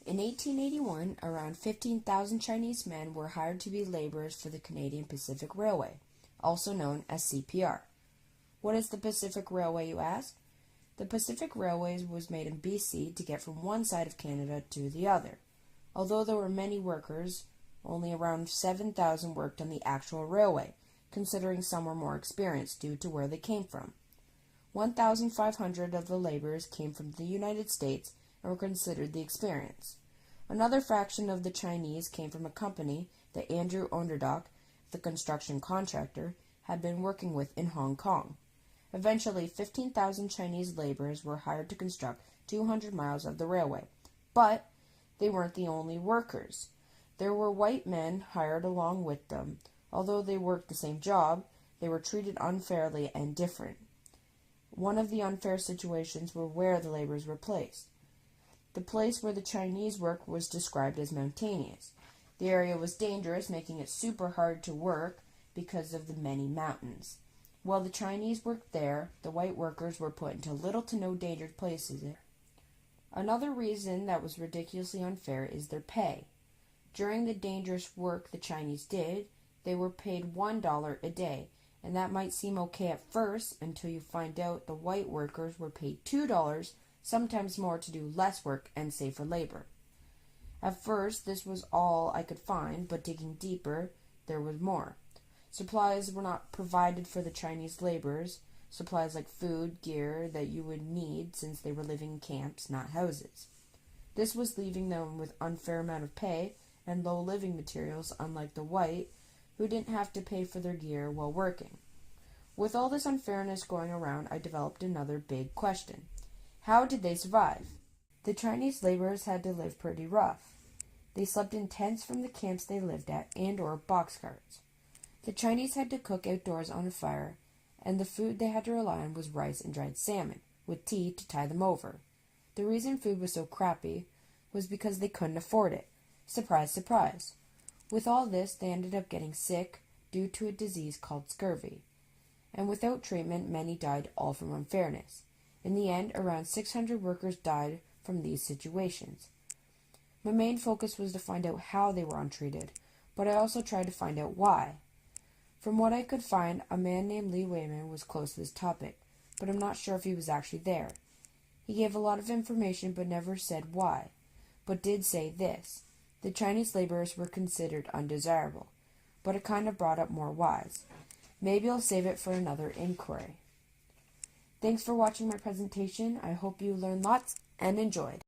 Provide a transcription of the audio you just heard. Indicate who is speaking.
Speaker 1: In 1881, around 15,000 Chinese men were hired to be laborers for the Canadian Pacific Railway, also known as CPR. What is the Pacific Railway, you ask? The Pacific Railway was made in BC to get from one side of Canada to the other. Although there were many workers, only around 7,000 worked on the actual railway, considering some were more experienced due to where they came from. 1,500 of the laborers came from the United States and were considered the experienced. Another fraction of the Chinese came from a company that Andrew Onderdock, the construction contractor, had been working with in Hong Kong. Eventually, 15,000 Chinese laborers were hired to construct 200 miles of the railway. But they weren't the only workers. There were white men hired along with them. Although they worked the same job, they were treated unfairly and different. One of the unfair situations were where the laborers were placed. The place where the Chinese worked was described as mountainous. The area was dangerous, making it super hard to work because of the many mountains. While the Chinese worked there, the white workers were put into little to no dangerous places. Another reason that was ridiculously unfair is their pay. During the dangerous work the Chinese did, they were paid $1 a day, and that might seem okay at first until you find out the white workers were paid $2, sometimes more, to do less work and safer labor. At first, this was all I could find, but digging deeper, there was more. Supplies were not provided for the Chinese laborers, supplies like food, gear that you would need since they were living in camps, not houses. This was leaving them with unfair amount of pay and low living materials, unlike the white, who didn't have to pay for their gear while working. With all this unfairness going around, I developed another big question. How did they survive? The Chinese laborers had to live pretty rough. They slept in tents from the camps they lived at and/or boxcars. The Chinese had to cook outdoors on a fire, and the food they had to rely on was rice and dried salmon, with tea to tie them over. The reason food was so crappy was because they couldn't afford it. Surprise, surprise. With all this, they ended up getting sick due to a disease called scurvy. And without treatment, many died, all from unfairness. In the end, around 600 workers died from these situations. My main focus was to find out how they were untreated, but I also tried to find out why. From what I could find, a man named Lee Wayman was close to this topic, but I'm not sure if he was actually there. He gave a lot of information but never said why, but did say this. The Chinese laborers were considered undesirable, but it kind of brought up more whys. Maybe I'll save it for another inquiry. Thanks for watching my presentation. I hope you learned lots and enjoyed.